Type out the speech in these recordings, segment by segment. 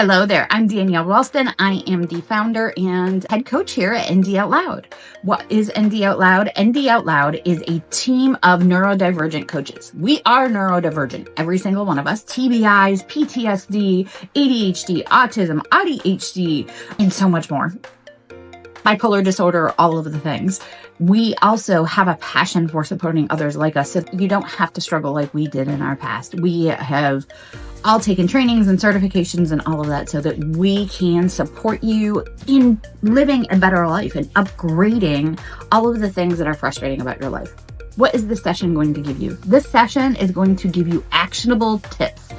Hello there, I'm Danielle Ralston. I am the founder and head coach here at ND Outloud. What is ND Outloud? ND Outloud is a team of neurodivergent coaches. We are neurodivergent, every single one of us. TBIs, PTSD, ADHD, autism, ADHD, and so much more. Bipolar disorder, all of the things. We also have a passion for supporting others like us, so you don't have to struggle like we did in our past. We have all taken trainings and certifications and all of that so that we can support you in living a better life and upgrading all of the things that are frustrating about your life. What is this session going to give you? This session is going to give you actionable tips.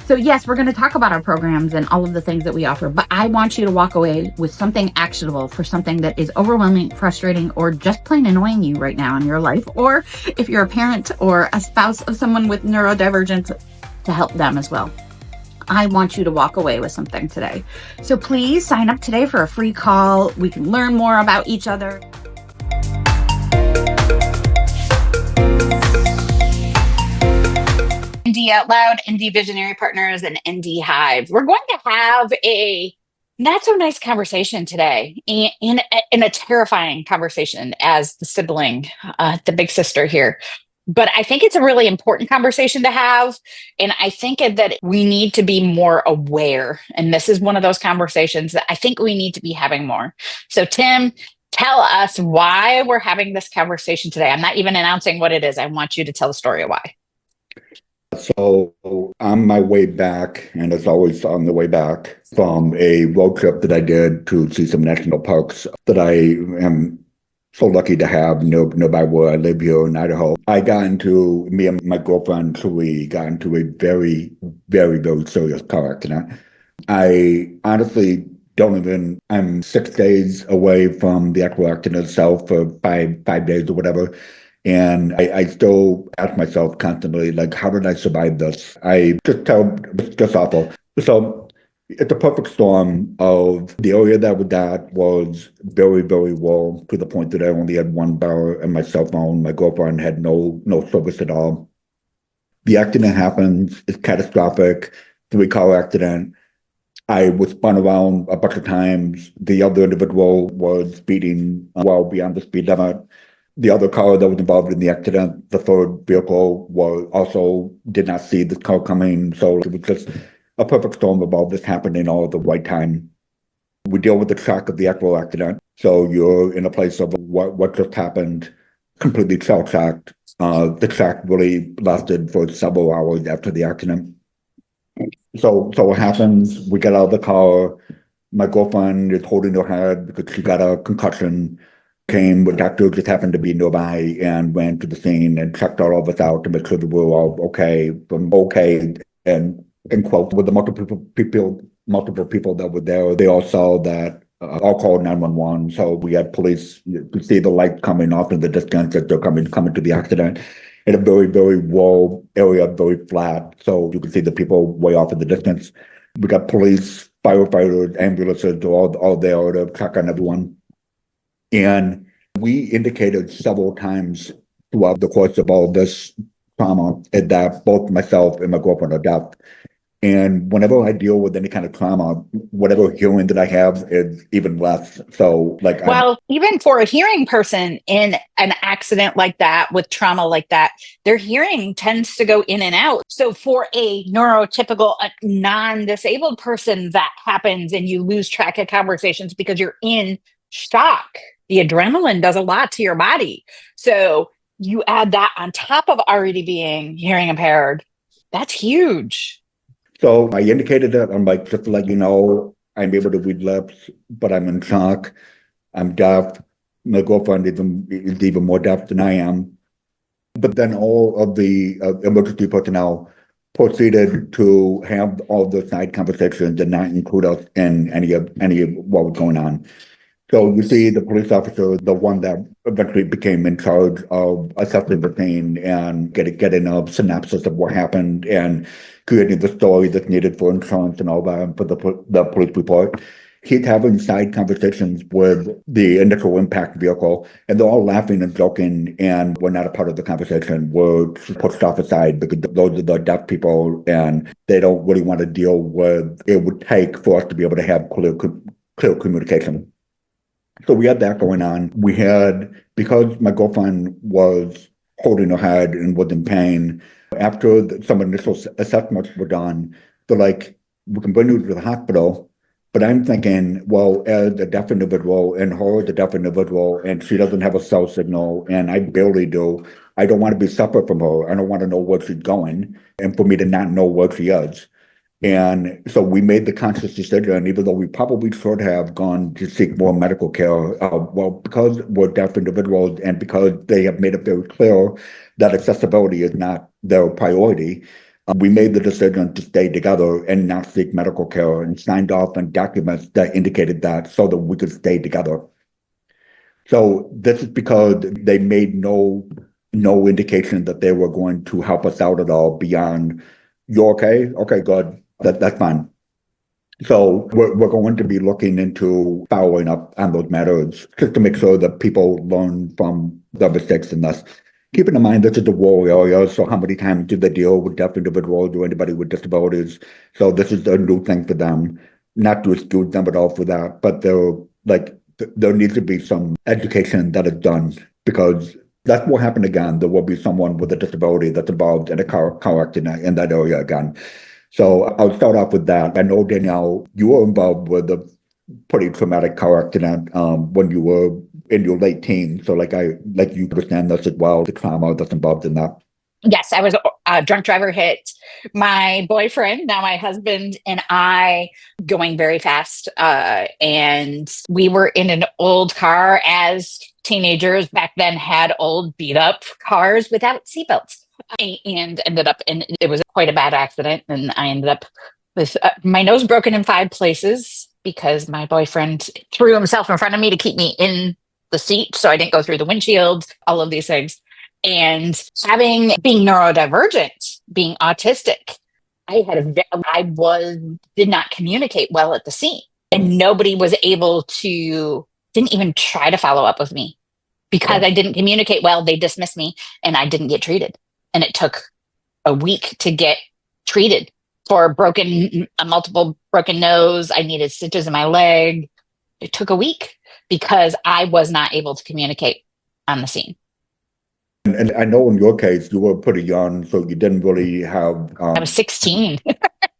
So yes, we're going to talk about our programs and all of the things that we offer, but I want you to walk away with something actionable for something that is overwhelming, frustrating, or just plain annoying you right now in your life. Or if you're a parent or a spouse of someone with neurodivergence, to help them as well. I want you to walk away with something today. So please sign up today for a free call. We can learn more about each other. ND Outloud, ND Visionary Partners, and ND Hive. We're going to have a not so nice conversation today, in a terrifying conversation as the sibling, the big sister here. But I think it's a really important conversation to have. And I think that we need to be more aware. And this is one of those conversations that I think we need to be having more. So Tim, tell us why we're having this conversation today. I'm not even announcing what it is. I want you to tell the story of why. So on my way back, and it's always on the way back, from a road trip that I did to see some national parks that I am so lucky to have nearby where I live here in Idaho. Me and my girlfriend, we got into a very, very, very serious car accident. I honestly I'm 6 days away from the actual accident itself for five days or whatever. And I still ask myself constantly, like, how did I survive this? It's just awful. So it's a perfect storm of the area that was at was very, very rural to the point that I only had one bar and my cell phone. My girlfriend had no service at all. The accident happens. It's catastrophic. 3-car accident. I was spun around a bunch of times. The other individual was speeding well beyond the speed limit. The other car that was involved in the accident, the third vehicle, did not see this car coming. So it was just a perfect storm of all this happening all at the right time. We deal with the shock of the actual accident. So you're in a place of what just happened, completely shell-shocked. The shock really lasted for several hours after the accident. So what happens, we get out of the car. My girlfriend is holding her head because she got a concussion. The doctor just happened to be nearby and ran to the scene and checked all of us out to make sure that we were all okay. And in quotes, with the multiple people that were there, they all saw that, all called 911. So we had police. You could see the light coming off in the distance as they're coming to the accident in a very, very rural area, very flat. So you could see the people way off in the distance. We got police, firefighters, ambulances, all there to check on everyone. And we indicated several times throughout the course of all this trauma that both myself and my girlfriend are deaf. And whenever I deal with any kind of trauma, whatever hearing that I have is even less. So, even for a hearing person in an accident like that, with trauma like that, their hearing tends to go in and out. So for a neurotypical, non-disabled person, that happens and you lose track of conversations because you're in shock. The adrenaline does a lot to your body. So you add that on top of already being hearing impaired. That's huge. So I indicated that. I'm like, just to let you know, I'm able to read lips, but I'm in shock. I'm deaf. My girlfriend is even more deaf than I am. But then all of the emergency personnel proceeded to have all the side conversations and not include us in any of what was going on. So you see the police officer, the one that eventually became in charge of assessing the scene and getting a synopsis of what happened and creating the story that's needed for insurance and all that for the police report. He's having side conversations with the initial impact vehicle, and they're all laughing and joking, and we're not a part of the conversation. We're pushed off aside because those are the deaf people, and they don't really want to deal with it would take for us to be able to have clear communication. So we had that going on. We had, because my girlfriend was holding her head and was in pain, after some initial assessments were done, they're like, we can bring you to the hospital. But I'm thinking, well, as a deaf individual and her as a deaf individual, and she doesn't have a cell signal, and I barely do, I don't want to be separate from her. I don't want to know where she's going, and for me to not know where she is. And so we made the conscious decision, even though we probably should have gone to seek more medical care, well, because we're deaf individuals and because they have made it very clear that accessibility is not their priority, we made the decision to stay together and not seek medical care and signed off on documents that indicated that so that we could stay together. So this is because they made no indication that they were going to help us out at all beyond, you're okay? Okay, good. That's fine. So we're going to be looking into following up on those matters just to make sure that people learn from their mistakes in this. Keeping in mind this is a rural area, so how many times do they deal with deaf individuals or anybody with disabilities? So this is a new thing for them. Not to excuse them at all for that, but there needs to be some education that is done because that will happen again. There will be someone with a disability that's involved in a car accident in that area again. So I'll start off with that. I know, Danielle, you were involved with a pretty traumatic car accident when you were in your late teens. So like you understand this as well, the trauma that's involved in that. Yes, I was a drunk driver hit my boyfriend, now my husband, and I going very fast. And we were in an old car, as teenagers back then had old beat up cars without seatbelts, and ended up in, it was quite a bad accident. And I ended up with my nose broken in 5 places because my boyfriend threw himself in front of me to keep me in the seat so I didn't go through the windshield, all of these things. And being neurodivergent, being autistic, did not communicate well at the scene, and nobody was able to, didn't even try to follow up with me because I didn't communicate well. They dismissed me and I didn't get treated. And it took a week to get treated for a multiple broken nose. I needed stitches in my leg. It took a week because I was not able to communicate on the scene. And I know in your case, you were pretty young, so you didn't really have I was 16.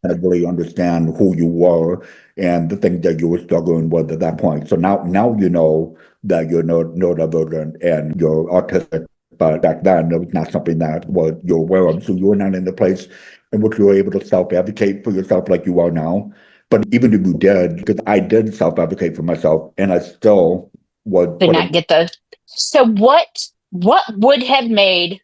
really understand who you were and the things that you were struggling with at that point. So now you know that you're neurodivergent and you're autistic, but back then it was not something that you're aware of. So you were not in the place in which you were able to self-advocate for yourself like you are now. But even if you did, because I did self-advocate for myself, and I still did not get the. So what would have made,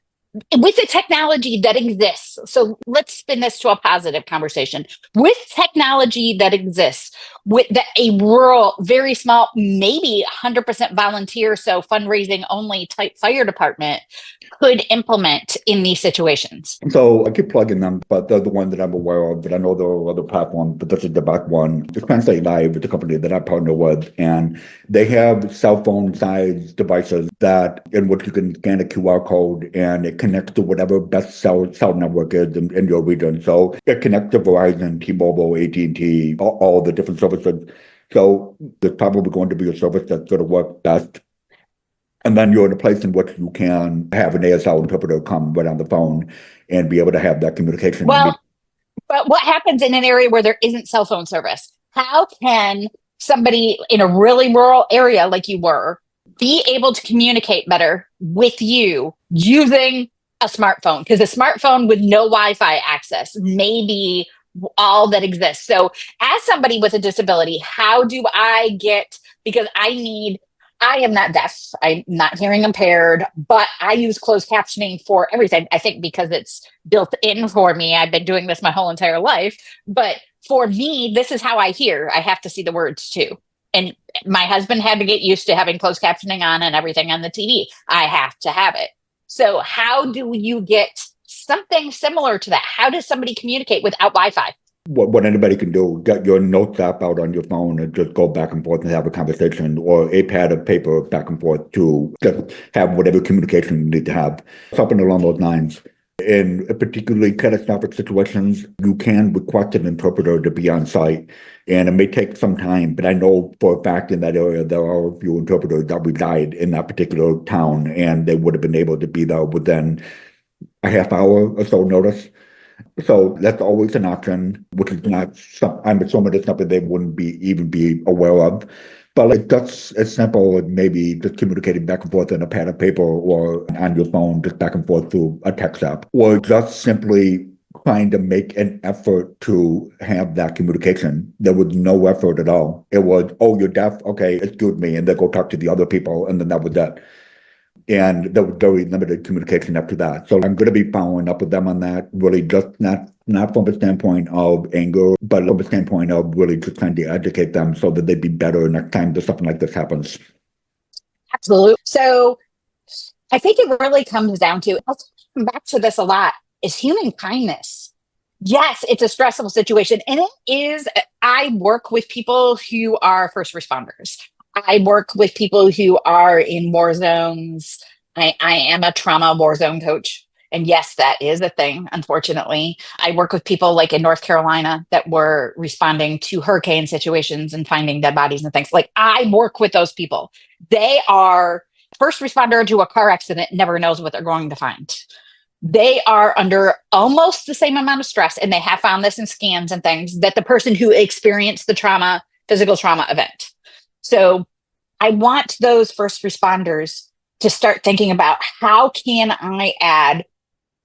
with the technology that exists, so let's spin this to a positive conversation. With technology that exists, with a rural, very small, maybe 100% volunteer, so fundraising only type fire department could implement in these situations? So I keep plugging them, but they're the one that I'm aware of. But I know there are other platforms, but this is the back one. The Translate Live is the company that I partner with, and they have cell phone size devices in which you can scan a QR code and it connects to whatever best cell network is in your region. So it connects to Verizon, T-Mobile, AT&T, all the different services. So there's probably going to be a service that's going to work best. And then you're in a place in which you can have an ASL interpreter come right on the phone and be able to have that communication. Well, but what happens in an area where there isn't cell phone service? How can somebody in a really rural area like you were be able to communicate better with you using a smartphone? Because a smartphone with no Wi-Fi access may be all that exists. So as somebody with a disability, how do I get, because I am not deaf, I'm not hearing impaired, but I use closed captioning for everything. I think because it's built in for me. I've been doing this my whole entire life. But for me, this is how I hear. I have to see the words too. And my husband had to get used to having closed captioning on and everything on the TV. I have to have it. So how do you get something similar to that? How does somebody communicate without Wi-Fi? what anybody can do, get your notes app out on your phone and just go back and forth and have a conversation, or a pad of paper back and forth to just have whatever communication you need to have. Something along those lines. In particularly catastrophic situations, you can request an interpreter to be on site, and it may take some time, but I know for a fact in that area there are a few interpreters that reside in that particular town, and they would have been able to be there within a half hour or so notice. So that's always an option, which is not I'm assuming it's something they wouldn't even be aware of. But like that's as simple as maybe just communicating back and forth on a pad of paper or on your phone, just back and forth through a text app, or just simply trying to make an effort to have that communication. There was no effort at all. It was, oh, you're deaf? Okay, excuse me. And then go talk to the other people. And then that was that. And there was very limited communication after that. So I'm going to be following up with them on that, really just not from a standpoint of anger, but from a standpoint of really just trying to educate them so that they'd be better next time that something like this happens. Absolutely. So I think it really comes down to, I'll come back to this a lot, is human kindness. Yes, it's a stressful situation. And it is, I work with people who are first responders. I work with people who are in war zones. I am a trauma war zone coach. And yes, that is a thing, unfortunately. I work with people like in North Carolina that were responding to hurricane situations and finding dead bodies and things. Like, I work with those people. They are first responder to a car accident, never knows what they're going to find. They are under almost the same amount of stress, and they have found this in scans and things, that the person who experienced the trauma, physical trauma event. So I want those first responders to start thinking about, how can I add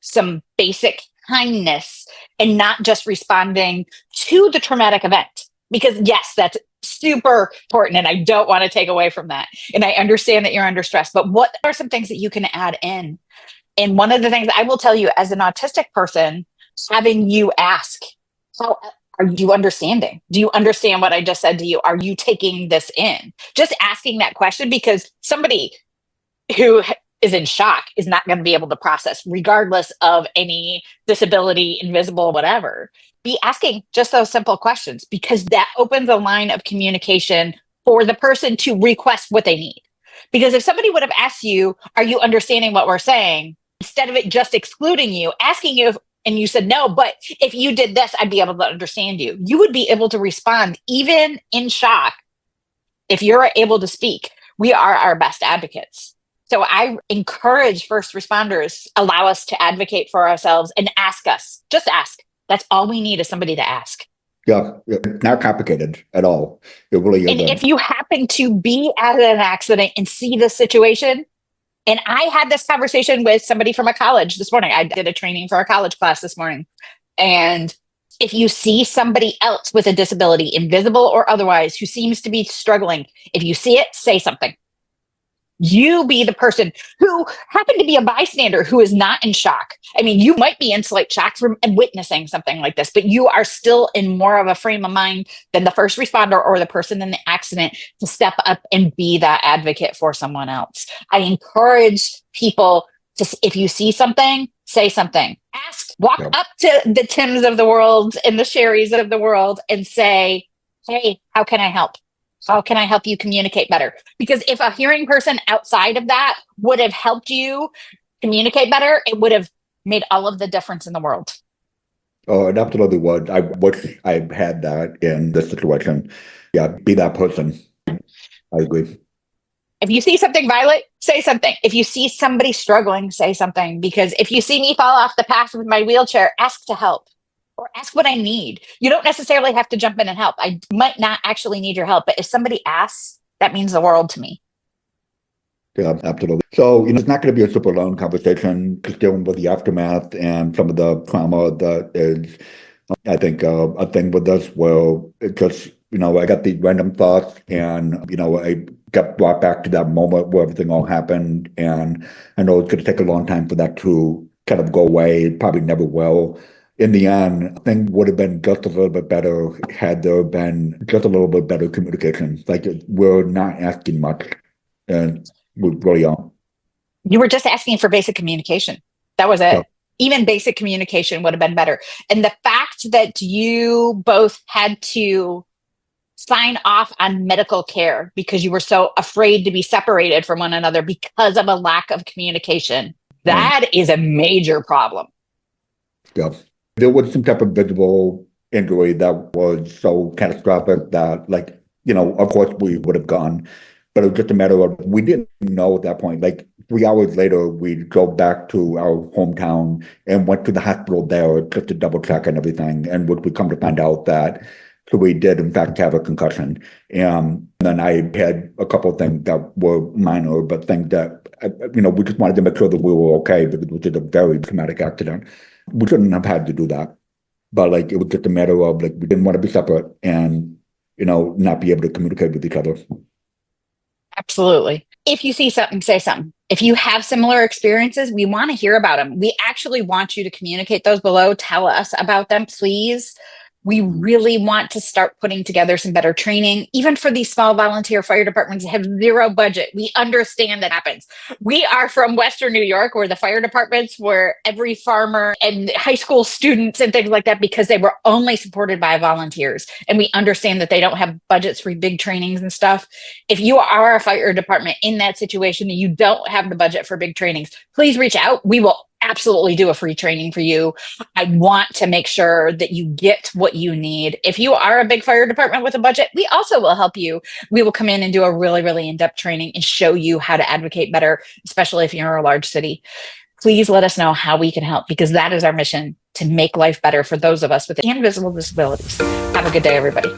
some basic kindness and not just responding to the traumatic event? Because yes, that's super important, and I don't want to take away from that. And I understand that you're under stress, but what are some things that you can add in? And one of the things I will tell you as an autistic person, having you ask, how are you understanding? Do you understand what I just said to you? Are you taking this in? Just asking that question, because somebody who is in shock is not going to be able to process, regardless of any disability, invisible, whatever. Be asking just those simple questions, because that opens a line of communication for the person to request what they need. Because if somebody would have asked you, are you understanding what we're saying? Instead of it just excluding you, asking you, and you said, no, but if you did this, I'd be able to understand you. You would be able to respond even in shock. If you're able to speak, we are our best advocates. So I encourage first responders, allow us to advocate for ourselves and ask us. Just ask. That's all we need, is somebody to ask. Yeah, not complicated at all. It really isn't. And if you happen to be at an accident and see the situation, and I had this conversation with somebody from a college this morning. I did a training for a college class this morning. And if you see somebody else with a disability, invisible or otherwise, who seems to be struggling, if you see it, say something. You be the person who happened to be a bystander who is not in shock. I mean, you might be in slight shock from witnessing something like this, but you are still in more of a frame of mind than the first responder or the person in the accident to step up and be that advocate for someone else. I encourage people to, if you see something, say something. Ask, walk up to the Tims of the world and the Sherrys of the world and say, hey, how can I help? How can I help you communicate better? Because if a hearing person outside of that would have helped you communicate better, it would have made all of the difference in the world. Oh, it absolutely would. I wish I had that in this situation. Yeah, be that person. I agree. If you see something, Violet, say something. If you see somebody struggling, say something. Because if you see me fall off the path with my wheelchair, ask to help. Or ask what I need. You don't necessarily have to jump in and help. I might not actually need your help, but if somebody asks, that means the world to me. Yeah, absolutely. So, it's not going to be a super long conversation, just dealing with the aftermath and some of the trauma that is, I think, a thing with us where it just, I got these random thoughts and, I got brought back to that moment where everything all happened. And I know it's going to take a long time for that to kind of go away. It probably never will. In the end, things would have been just a little bit better had there been just a little bit better communication. Like, we're not asking much, and we really aren't. You were just asking for basic communication. That was it. Yeah. Even basic communication would have been better. And the fact fact that you both had to sign off on medical care because you were so afraid to be separated from one another because of a lack of communication, that is a major problem. Yeah. There was some type of visible injury that was so catastrophic that, like, of course we would have gone, but it was just a matter of, we didn't know at that point. Like 3 hours later, we drove back to our hometown and went to the hospital there just to double check and everything. And we come to find out that we did in fact have a concussion. And then I had a couple of things that were minor, but things that, we just wanted to make sure that we were okay because it was just a very traumatic accident. We shouldn't have had to do that. But like, it was just a matter of, like, we didn't want to be separate and, not be able to communicate with each other. Absolutely. If you see something, say something. If you have similar experiences, we want to hear about them. We actually want you to communicate those below. Tell us about them, please. We really want to start putting together some better training, even for these small volunteer fire departments that have zero budget. We understand that happens. We are from Western New York, where the fire departments were every farmer and high school students and things like that, because they were only supported by volunteers. And we understand that they don't have budgets for big trainings and stuff. If you are a fire department in that situation and you don't have the budget for big trainings, please reach out. We will absolutely do a free training for you. I want to make sure that you get what you need. If you are a big fire department with a budget, we also will help you. We will come in and do a really, really in-depth training and show you how to advocate better, especially if you're in a large city. Please let us know how we can help, because that is our mission, to make life better for those of us with invisible disabilities. Have a good day, everybody.